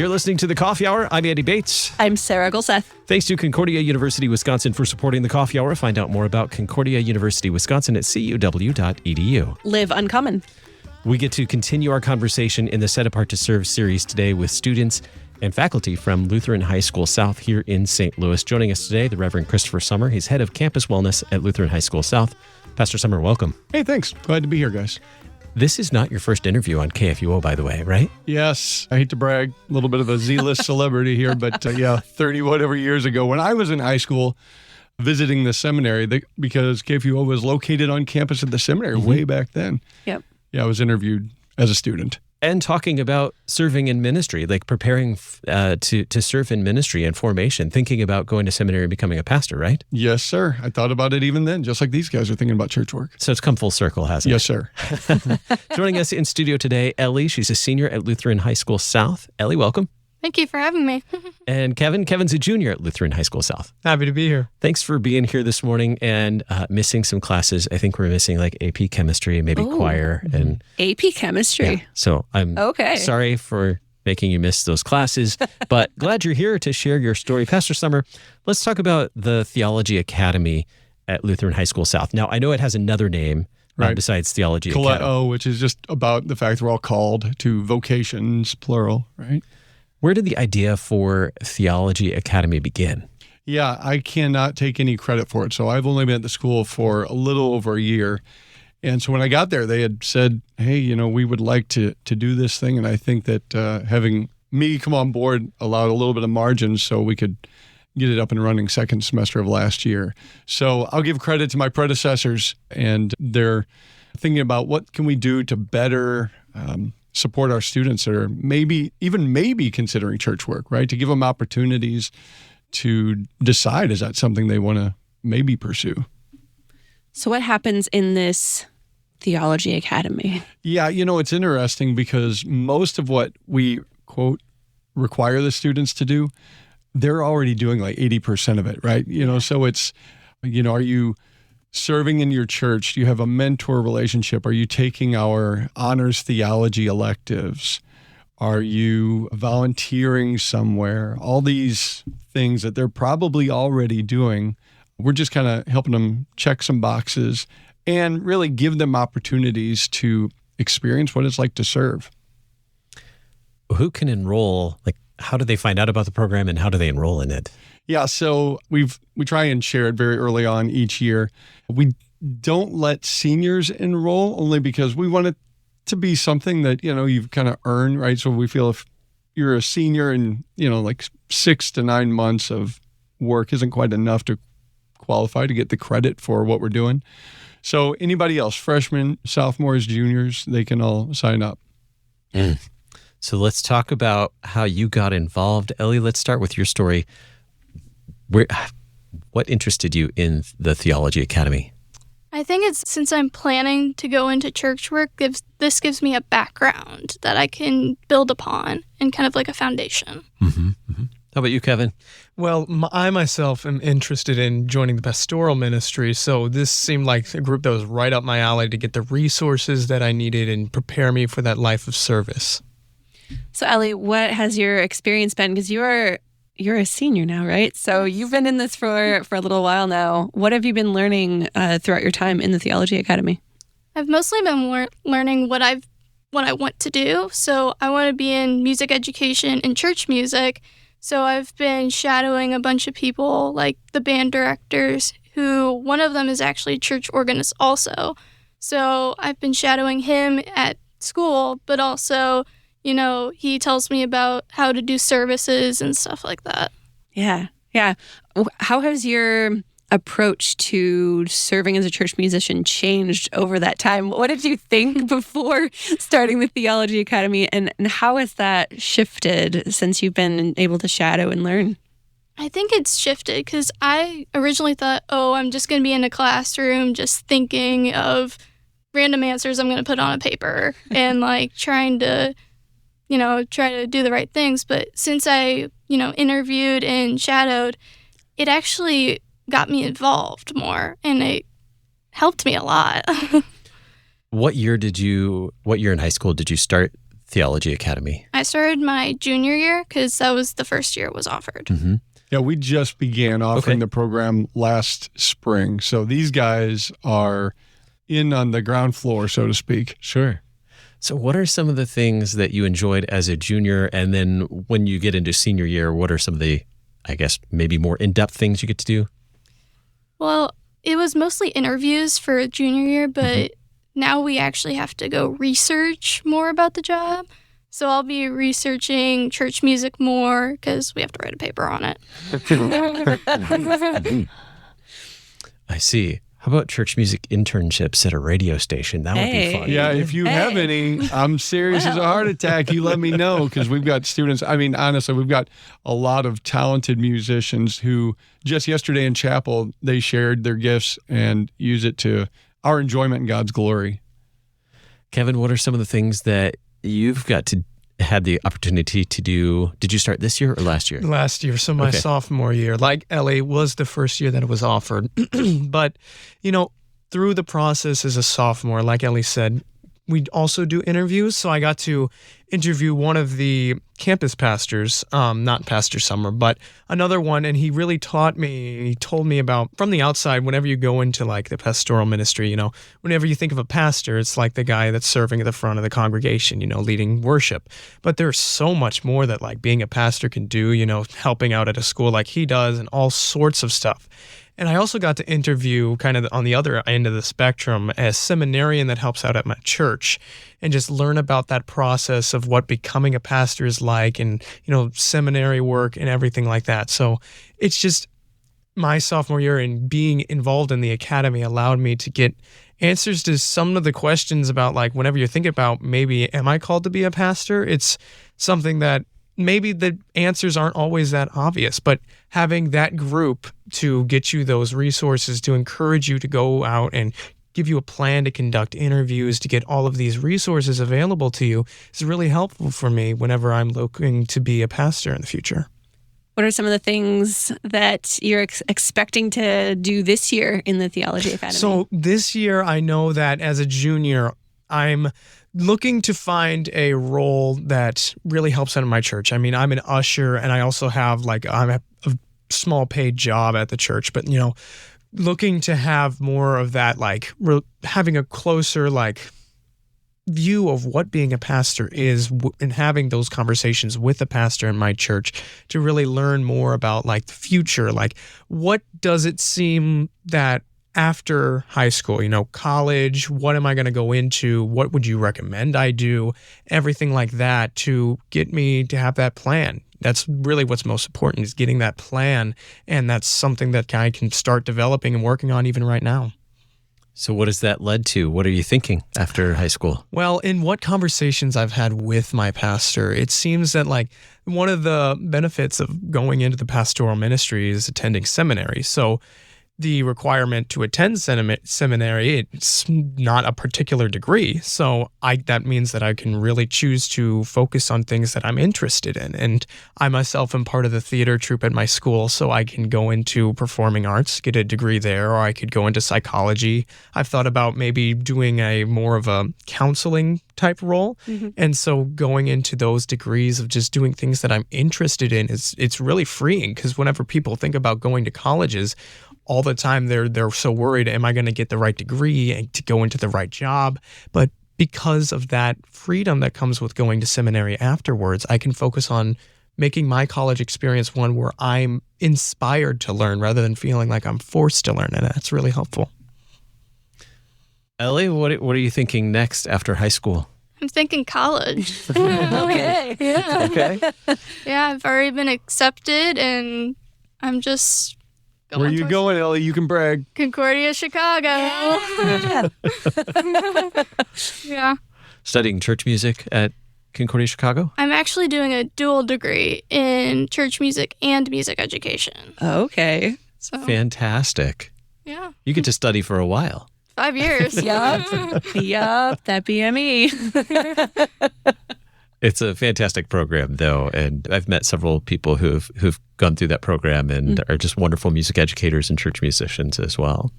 You're listening to The Coffee Hour. I'm Andy Bates. I'm Sarah Gulseth. Thanks to Concordia University, Wisconsin for supporting The Coffee Hour. Find out more about Concordia University, Wisconsin at cuw.edu. Live uncommon. We get to continue our conversation in the Set Apart to Serve series today with students and faculty from Lutheran High School South here in St. Louis. Joining us today, the Reverend Pastor Sommer. He's head of campus wellness at Lutheran High School South. Pastor Sommer, welcome. Hey, thanks. Glad to be here, guys. This is not your first interview on KFUO, by the way, right? Yes. I hate to brag, a little bit of a Z-list celebrity here, but 30-whatever years ago, when I was in high school visiting the seminary, because KFUO was located on campus at the seminary way back then. Yep. Yeah, I was interviewed as a student. And talking about serving in ministry, like preparing to serve in ministry and formation, thinking about going to seminary and becoming a pastor, right? Yes, sir. I thought about it even then, just like these guys are thinking about church work. So it's come full circle, hasn't it? Yes, sir. Joining us in studio today, Ellie. She's a senior at Lutheran High School South. Ellie, welcome. Thank you for having me. And Kevin. Kevin's a junior at Lutheran High School South. Happy to be here. Thanks for being here this morning and missing some classes. I think we're missing like AP Chemistry, maybe choir. And AP Chemistry. Yeah. So I'm sorry for making you miss those classes, but glad you're here to share your story. Pastor Sommer, let's talk about the Theology Academy at Lutheran High School South. Now, I know it has another name besides Theology Academy. Kaleo, which is just about the fact we're all called to vocations, plural, right? Where did the idea for Theology Academy begin? Yeah, I cannot take any credit for it. So I've only been at the school for a little over a year. And so when I got there, they had said, hey, we would like to do this thing. And I think that having me come on board allowed a little bit of margin so we could get it up and running second semester of last year. So I'll give credit to my predecessors, and they're thinking about what can we do to better support our students that are maybe considering church work, right? To give them opportunities to decide, is that something they want to maybe pursue? So what happens in this Theology Academy? Yeah, it's interesting because most of what we, quote, require the students to do, they're already doing like 80% of it, right? So it's, are you serving in your church? Do you have a mentor relationship? Are you taking our honors theology electives? Are you volunteering somewhere? All these things that they're probably already doing. We're just kind of helping them check some boxes and really give them opportunities to experience what it's like to serve. Who can enroll? Like, how do they find out about the program and how do they enroll in it? Yeah, so we try and share it very early on each year. We don't let seniors enroll only because we want it to be something that, you've kind of earned, right? So we feel if you're a senior and, like 6 to 9 months of work isn't quite enough to qualify to get the credit for what we're doing. So anybody else, freshmen, sophomores, juniors, they can all sign up. So let's talk about how you got involved. Ellie, let's start with your story. What interested you in the Theology Academy? I think it's since I'm planning to go into church work, this gives me a background that I can build upon and kind of like a foundation. Mm-hmm. How about you, Kevin? Well, I myself am interested in joining the pastoral ministry, so this seemed like a group that was right up my alley to get the resources that I needed and prepare me for that life of service. So, Ellie, what has your experience been? Because you're a senior now, right? So you've been in this for a little while now. What have you been learning throughout your time in the Theology Academy? I've mostly been learning what I want to do. So I want to be in music education and church music. So I've been shadowing a bunch of people, like the band directors, who one of them is actually a church organist also. So I've been shadowing him at school, but also, he tells me about how to do services and stuff like that. Yeah. How has your approach to serving as a church musician changed over that time? What did you think before starting the Theology Academy, and how has that shifted since you've been able to shadow and learn? I think it's shifted because I originally thought, I'm just going to be in a classroom just thinking of random answers I'm going to put on a paper and like trying to, try to do the right things. But since I, interviewed and shadowed, it actually got me involved more and it helped me a lot. What year in high school did you start Theology Academy? I started my junior year because that was the first year it was offered. Mm-hmm. Yeah, we just began offering Okay. the program last spring. So these guys are in on the ground floor, so to speak. Sure. So what are some of the things that you enjoyed as a junior? And then when you get into senior year, what are some of the, I guess, maybe more in-depth things you get to do? Well, it was mostly interviews for junior year, but now we actually have to go research more about the job. So I'll be researching church music more because we have to write a paper on it. I see. How about church music internships at a radio station? That would be fun. Yeah, if you have any, I'm serious as a heart attack. You let me know because we've got students. I mean, honestly, we've got a lot of talented musicians who just yesterday in chapel, they shared their gifts and use it to our enjoyment and God's glory. Kevin, what are some of the things that you've had the opportunity to do? Did you start this year or last year? Last year, so my Okay. sophomore year. Like Ellie, was the first year that it was offered. But, through the process as a sophomore, like Ellie said, we also do interviews. So I got to interview one of the campus pastors, not Pastor Sommer, but another one. And he really told me about, from the outside, whenever you go into like the pastoral ministry, whenever you think of a pastor, it's like the guy that's serving at the front of the congregation, leading worship. But there's so much more that like being a pastor can do, helping out at a school like he does and all sorts of stuff. And I also got to interview kind of on the other end of the spectrum a seminarian that helps out at my church and just learn about that process of what becoming a pastor is like and, seminary work and everything like that. So it's just my sophomore year and being involved in the academy allowed me to get answers to some of the questions about like whenever you're thinking about maybe am I called to be a pastor? It's something that maybe the answers aren't always that obvious, but having that group to get you those resources to encourage you to go out and give you a plan to conduct interviews, to get all of these resources available to you is really helpful for me whenever I'm looking to be a pastor in the future. What are some of the things that you're expecting to do this year in the Theology Academy? So this year, I know that as a junior, I'm looking to find a role that really helps out in my church. I mean, I'm an usher and I also have I'm a small paid job at the church, but looking to have more of that, having a closer view of what being a pastor is and having those conversations with a pastor in my church to really learn more about the future. What does it seem that after high school, college, what am I going to go into? What would you recommend I do? Everything like that to get me to have that plan. That's really what's most important is getting that plan. And that's something that I can start developing and working on even right now. So what has that led to? What are you thinking after high school? Well, in what conversations I've had with my pastor, it seems that one of the benefits of going into the pastoral ministry is attending seminary. So the requirement to attend seminary, it's not a particular degree. So that means that I can really choose to focus on things that I'm interested in. And I myself am part of the theater troupe at my school, so I can go into performing arts, get a degree there, or I could go into psychology. I've thought about maybe doing more of a counseling type role. Mm-hmm. And so going into those degrees of just doing things that I'm interested in it's really freeing because whenever people think about going to colleges, all the time they're so worried, am I going to get the right degree and to go into the right job? But because of that freedom that comes with going to seminary afterwards, I can focus on making my college experience one where I'm inspired to learn rather than feeling like I'm forced to learn. And that's really helpful. Ellie, what are you thinking next after high school? I'm thinking college. Okay. Yeah. Okay. Yeah, I've already been accepted and I'm just going Where you going, Ellie? You can brag. Concordia, Chicago. Yeah. Studying church music at Concordia, Chicago? I'm actually doing a dual degree in church music and music education. Okay. So, Fantastic. yeah, You get to study for a while. 5 years. Yup, that BME. It's a fantastic program, though, and I've met several people who've gone through that program and are just wonderful music educators and church musicians as well.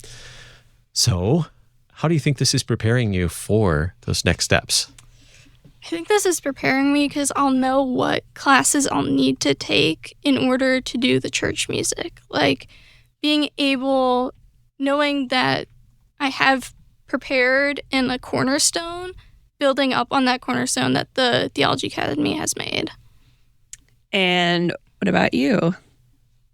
So, how do you think this is preparing you for those next steps? I think this is preparing me because I'll know what classes I'll need to take in order to do the church music. Like knowing that I have prepared in a cornerstone, building up on that cornerstone that the Theology Academy has made. And what about you,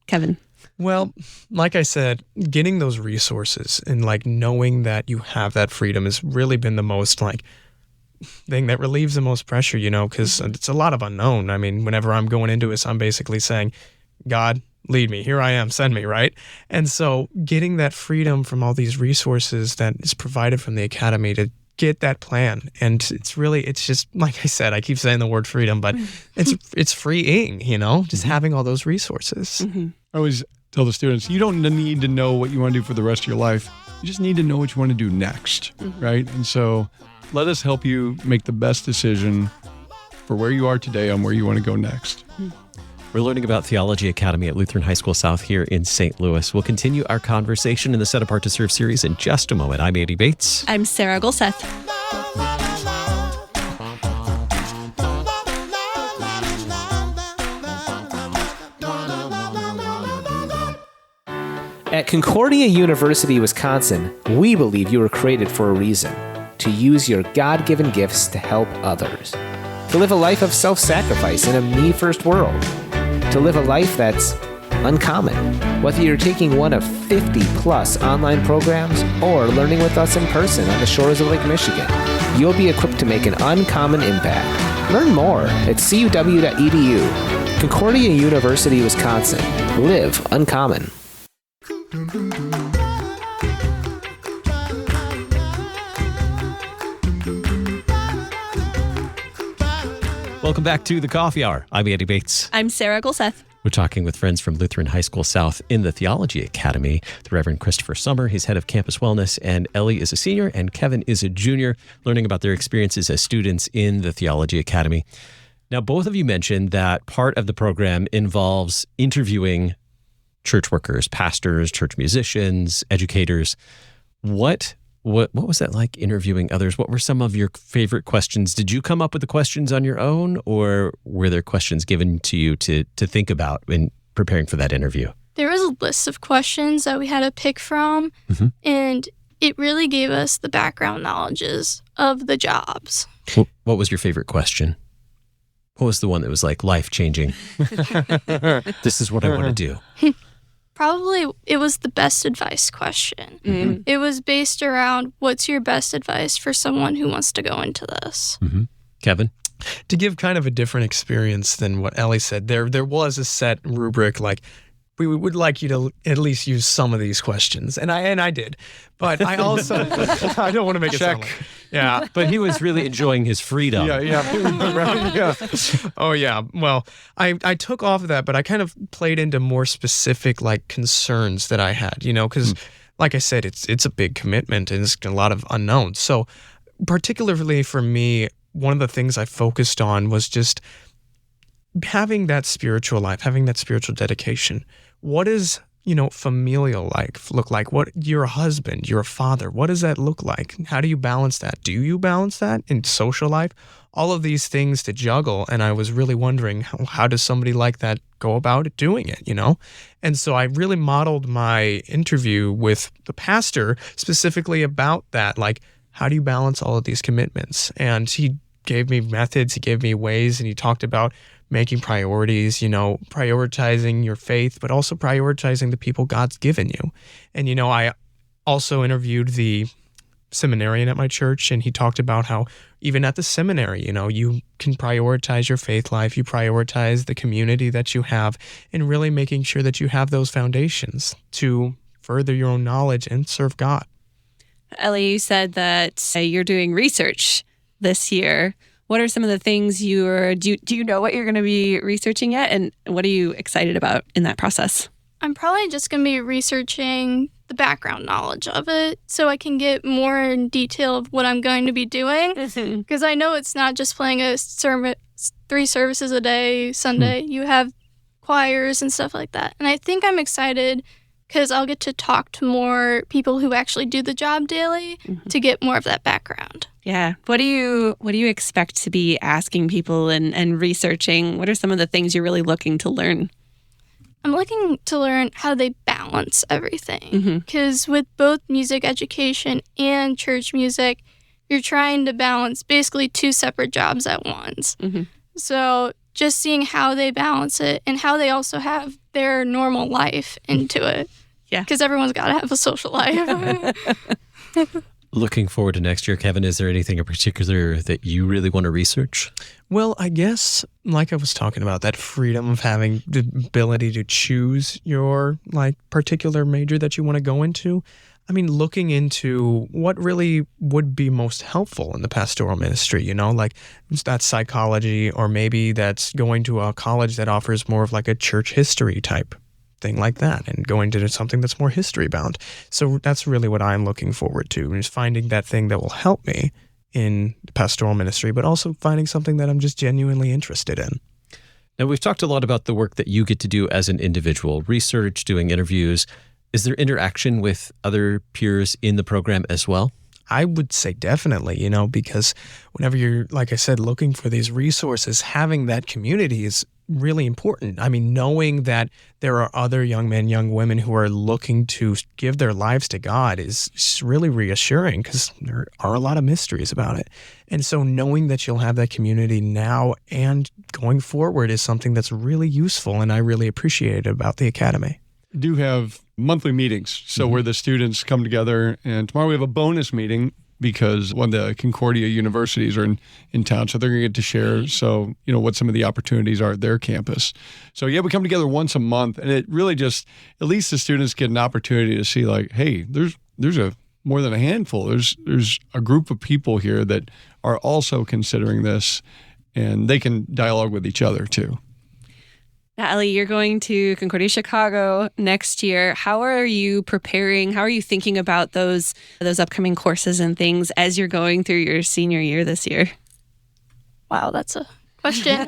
Kevin? Well, like I said, getting those resources and like knowing that you have that freedom has really been the most like thing that relieves the most pressure, because it's a lot of unknown. I mean, whenever I'm going into this, I'm basically saying, God, lead me. Here I am. Send me, right? And so getting that freedom from all these resources that is provided from the academy to get that plan. And it's just, like I said, I keep saying the word freedom, but it's freeing, just having all those resources. I always tell the students, you don't need to know what you want to do for the rest of your life. You just need to know what you want to do next, right? And so let us help you make the best decision for where you are today on where you want to go next. We're learning about Theology Academy at Lutheran High School South here in St. Louis. We'll continue our conversation in the Set Apart to Serve series in just a moment. I'm Andy Bates. I'm Sarah Golseth. At Concordia University, Wisconsin, we believe you were created for a reason: to use your God-given gifts to help others, to live a life of self-sacrifice in a me-first world, to live a life that's uncommon. Whether you're taking one of 50-plus online programs or learning with us in person on the shores of Lake Michigan, you'll be equipped to make an uncommon impact. Learn more at cuw.edu. Concordia University, Wisconsin. Live uncommon. Welcome back to the Coffee Hour. I'm Andy Bates. I'm Sarah Golseth. We're talking with friends from Lutheran High School South in the Theology Academy. The Reverend Christopher Sommer, he's head of campus wellness, and Ellie is a senior, and Kevin is a junior, learning about their experiences as students in the Theology Academy. Now, both of you mentioned that part of the program involves interviewing church workers, pastors, church musicians, educators. What was that like, interviewing others? What were some of your favorite questions? Did you come up with the questions on your own, or were there questions given to you to think about in preparing for that interview? There was a list of questions that we had to pick from, and it really gave us the background knowledges of the jobs. What was your favorite question? What was the one that was like life-changing? This is what I want to do. Probably it was the best advice question. It was based around, what's your best advice for someone who wants to go into this? Kevin? To give kind of a different experience than what Ellie said, there was a set rubric, like, we would like you to at least use some of these questions. And I did. But I also, I don't want to make it sound like, yeah. But he was really enjoying his freedom. Yeah. Oh, yeah. Well, I took off of that, but I kind of played into more specific, like, concerns that I had, because like I said, it's a big commitment and it's a lot of unknowns. So particularly for me, one of the things I focused on was just having that spiritual life, having that spiritual dedication. What is, familial life look like? What, you're a husband, you're a father. What does that look like? How do you balance that? Do you balance that in social life? All of these things to juggle. And I was really wondering, how does somebody like that go about doing it, And so I really modeled my interview with the pastor specifically about that. Like, how do you balance all of these commitments? And he gave me methods, he gave me ways, and he talked about making priorities, prioritizing your faith, but also prioritizing the people God's given you. And, I also interviewed the seminarian at my church, and he talked about how even at the seminary, you can prioritize your faith life, you prioritize the community that you have, and really making sure that you have those foundations to further your own knowledge and serve God. Ellie, you said that you're doing research this year. What are some of the things do you know what you're going to be researching yet? And what are you excited about in that process? I'm probably just going to be researching the background knowledge of it so I can get more in detail of what I'm going to be doing. Because I know it's not just playing a sermon, 3 services a day, Sunday. You have choirs and stuff like that. And I think I'm excited because I'll get to talk to more people who actually do the job daily to get more of that background. Yeah. What do you expect to be asking people and researching? What are some of the things you're really looking to learn? I'm looking to learn how they balance everything, because with both music education and church music, you're trying to balance basically two separate jobs at once. So just seeing how they balance it and how they also have their normal life into it. Yeah. Because everyone's got to have a social life. Looking forward to next year, Kevin, is there anything in particular that you really want to research? Well, I guess, like I was talking about, that freedom of having the ability to choose your particular major that you want to go into. I mean, looking into what really would be most helpful in the pastoral ministry, like that's psychology, or maybe that's going to a college that offers more of like a church history type thing like that, and going to something that's more history bound. So that's really what I'm looking forward to, is finding that thing that will help me in pastoral ministry, but also finding something that I'm just genuinely interested in. Now, we've talked a lot about the work that you get to do as an individual, research, doing interviews. Is there interaction with other peers in the program as well? I would say definitely, because whenever you're, like I said, looking for these resources, having that community is really important. I mean, knowing that there are other young men, young women who are looking to give their lives to God is really reassuring, because there are a lot of mysteries about it. And so knowing that you'll have that community now and going forward is something that's really useful, and I really appreciate it about the Academy. Do have monthly meetings, so where the students come together, and tomorrow we have a bonus meeting because one of the Concordia universities are in town, so they're going to get to share, what some of the opportunities are at their campus. So yeah, we come together once a month, and it really just, at least the students get an opportunity to see hey, there's a more than a handful. There's a group of people here that are also considering this, and they can dialogue with each other too. Now, Ellie, you're going to Concordia Chicago next year. How are you preparing? How are you thinking about those upcoming courses and things as you're going through your senior year this year? Wow, that's a question.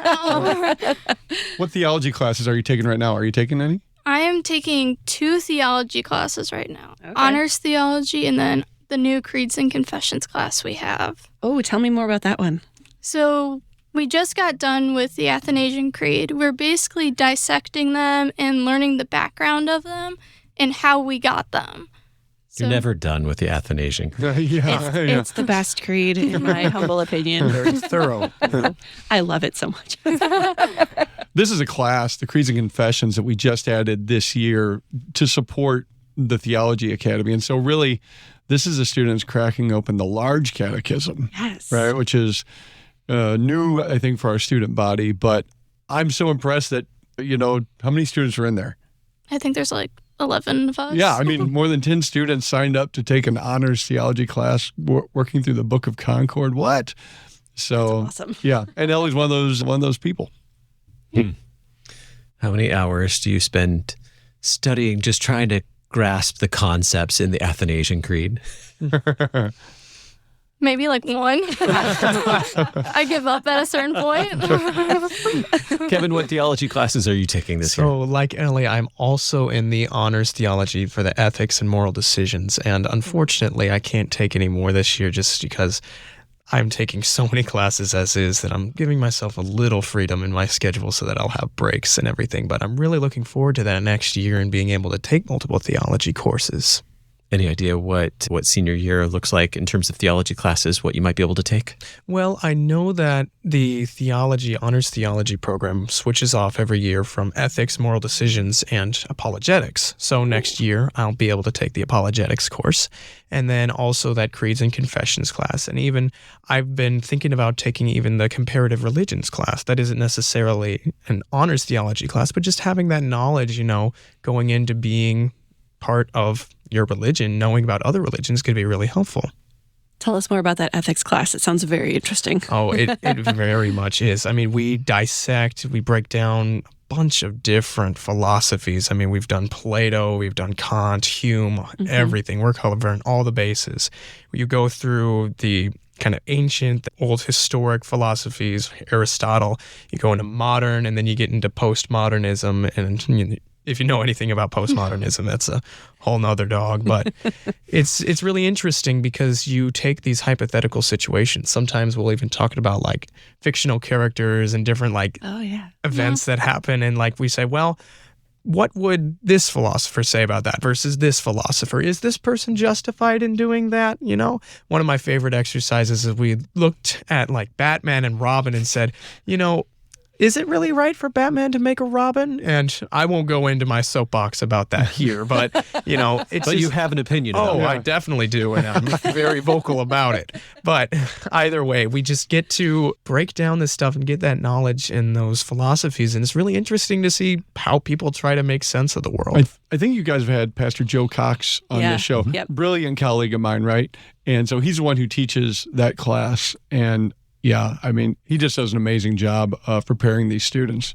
What theology classes are you taking right now? Are you taking any? I am taking 2 theology classes right now. Okay. Honors theology, and then the new Creeds and Confessions class we have. Oh, tell me more about that one. So we just got done with the Athanasian Creed. We're basically dissecting them and learning the background of them and how we got them. You're never done with the Athanasian Creed. It's the best creed, in my humble opinion. Very thorough. I love it so much. This is a class, the Creeds and Confessions, that we just added this year to support the Theology Academy. And so really, this is the students cracking open the large catechism, Yes. right, which is new, I think, for our student body. But I'm so impressed that, how many students are in there? I think there's 11 of us. Yeah, I mean, more than 10 students signed up to take an honors theology class working through the Book of Concord. What? So That's awesome. Yeah, and Ellie's one of those people. How many hours do you spend studying, just trying to grasp the concepts in the Athanasian Creed? Maybe 1. I give up at a certain point. Kevin, what theology classes are you taking this year? So, like Ellie, I'm also in the honors theology for the ethics and moral decisions. And unfortunately, I can't take any more this year just because I'm taking so many classes as is that I'm giving myself a little freedom in my schedule so that I'll have breaks and everything. But I'm really looking forward to that next year and being able to take multiple theology courses. Any idea what senior year looks like in terms of theology classes, what you might be able to take? Well, I know that the honors theology program switches off every year from ethics, moral decisions, and apologetics. So next year, I'll be able to take the apologetics course, and then also that creeds and confessions class. And even I've been thinking about taking even the comparative religions class. That isn't necessarily an honors theology class, but just having that knowledge, going into being part of your religion, knowing about other religions could be really helpful. Tell us more about that ethics class. It sounds very interesting. Oh, it very much is. I mean, we break down a bunch of different philosophies. I mean, we've done Plato, we've done Kant, Hume, everything. We're covering all the bases. You go through the kind of ancient, old historic philosophies, Aristotle, you go into modern, and then you get into postmodernism and if you know anything about postmodernism, that's a whole nother dog. But it's really interesting because you take these hypothetical situations. Sometimes we'll even talk about like fictional characters and different like events that happen. And like we say, well, what would this philosopher say about that versus this philosopher? Is this person justified in doing that? You know, one of my favorite exercises is we looked at like Batman and Robin and said, you know, is it really right for Batman to make a Robin? And I won't go into my soapbox about that here, but you know, it's but you have an opinion about it. I definitely do, and I'm very vocal about it. But either way, we just get to break down this stuff and get that knowledge in those philosophies, and it's really interesting to see how people try to make sense of the world. I think you guys have had Pastor Joe Cox on the show. Yep. Brilliant colleague of mine, right? And so he's the one who teaches that class, and yeah, I mean, he just does an amazing job of preparing these students.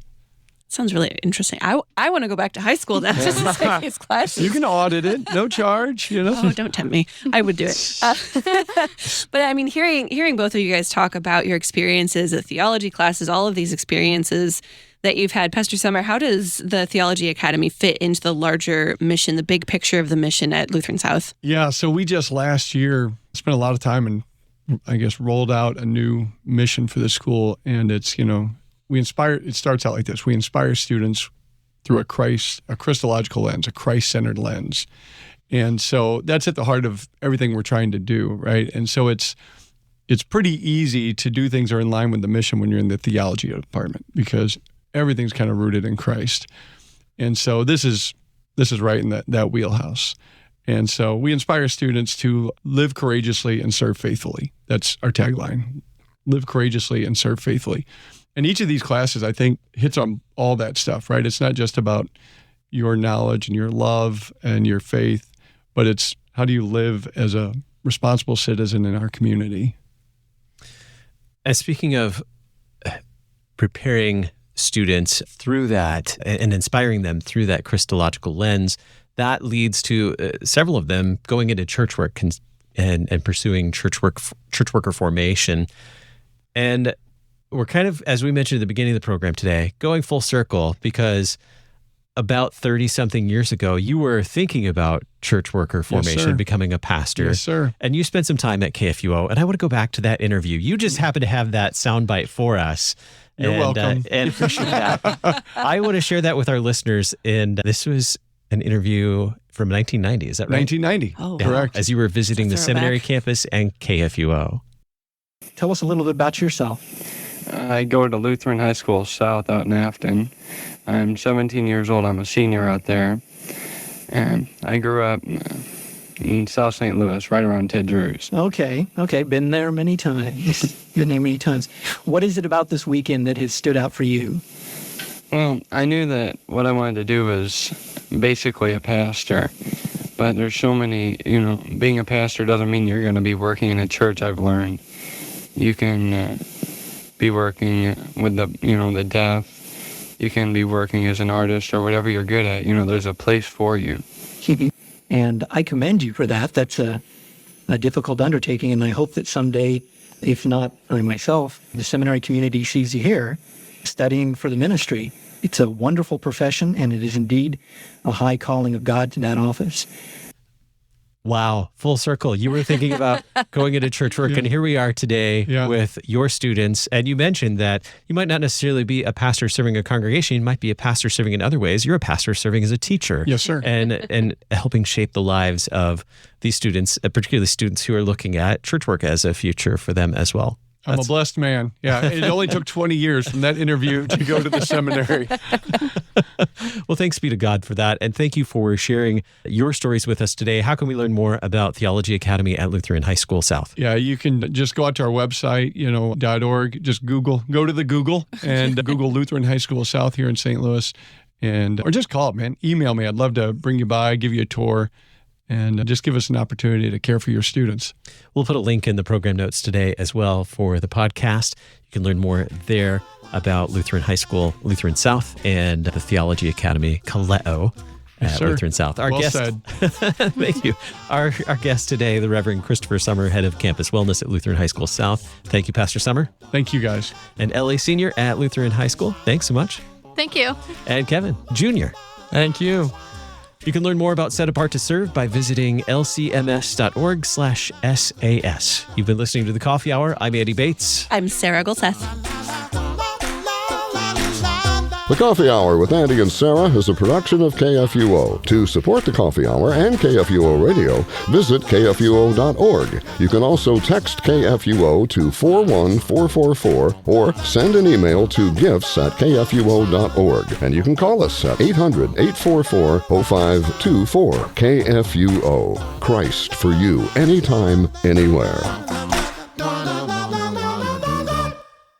Sounds really interesting. I want to go back to high school now just to take these classes. You can audit it, no charge, you know. Oh, don't tempt me. I would do it. But I mean, hearing both of you guys talk about your experiences at theology classes, all of these experiences that you've had, Pastor Sommer, how does the Theology Academy fit into the larger mission, the big picture of the mission at Lutheran South? Yeah, so we just last year spent a lot of time and I guess rolled out a new mission for the school, and it's, you know, it starts out like this. We inspire students through a Christological lens, a Christ-centered lens. And so that's at the heart of everything we're trying to do, right? And so it's pretty easy to do things that are in line with the mission when you're in the theology department because everything's kind of rooted in Christ. And so this is right in that wheelhouse. And so we inspire students to live courageously and serve faithfully. That's our tagline, live courageously and serve faithfully. And each of these classes, I think, hits on all that stuff, right? It's not just about your knowledge and your love and your faith, but it's how do you live as a responsible citizen in our community. And speaking of preparing students through that and inspiring them through that Christological lens, that leads to several of them going into church work and pursuing church worker formation. And we're kind of, as we mentioned at the beginning of the program today, going full circle because about 30-something years ago, you were thinking about church worker formation, becoming a pastor. Yes, sir. And you spent some time at KFUO. And I want to go back to that interview. You just happened to have that soundbite for us. You're welcome. And appreciate that. I want to share that with our listeners. And this was an interview from 1990. Is that right? 1990. Oh, correct. As you were visiting the seminary campus and KFUO. Tell us a little bit about yourself. I go to Lutheran High School South out in Afton. I'm 17 years old. I'm a senior out there. And I grew up in South St. Louis, right around Ted Drew's. Okay. Been there many times. What is it about this weekend that has stood out for you? Well, I knew that what I wanted to do was basically a pastor. But there's so many, being a pastor doesn't mean you're going to be working in a church, I've learned. You can be working with the deaf. You can be working as an artist or whatever you're good at. There's a place for you. And I commend you for that. That's a difficult undertaking, and I hope that someday, if not I myself, the seminary community sees you here studying for the ministry. It's a wonderful profession, and it is indeed a high calling of God to that office. Wow, full circle. You were thinking about going into church work, and here we are today with your students. And you mentioned that you might not necessarily be a pastor serving a congregation. You might be a pastor serving in other ways. You're a pastor serving as a teacher. Yes, sir. And helping shape the lives of these students, particularly students who are looking at church work as a future for them as well. I'm a blessed man. Yeah, it only took 20 years from that interview to go to the seminary. Well, thanks be to God for that. And thank you for sharing your stories with us today. How can we learn more about Theology Academy at Lutheran High School South? Yeah, you can just go out to our website, .org. Just go to the Google and Google Lutheran High School South here in St. Louis. Or just call it, man. Email me. I'd love to bring you by, give you a tour, and just give us an opportunity to care for your students. We'll put a link in the program notes today as well for the podcast. You can learn more there about Lutheran High School, Lutheran South, and the Theology Academy, Kaleo, at Lutheran South. Well said. Thank you. Our guest today, the Reverend Christopher Sommer, Head of Campus Wellness at Lutheran High School South. Thank you, Pastor Sommer. Thank you, guys. And Ellie, Senior at Lutheran High School. Thanks so much. Thank you. And Kevin, Junior Thank you. You can learn more about Set Apart to Serve by visiting lcms.org/SAS. You've been listening to The Coffee Hour. I'm Andy Bates. I'm Sarah Golseth. The Coffee Hour with Andy and Sarah is a production of KFUO. To support The Coffee Hour and KFUO Radio, visit kfuo.org. You can also text KFUO to 41444 or send an email to gifts@kfuo.org. And you can call us at 800-844-0524. KFUO. Christ for you, anytime, anywhere.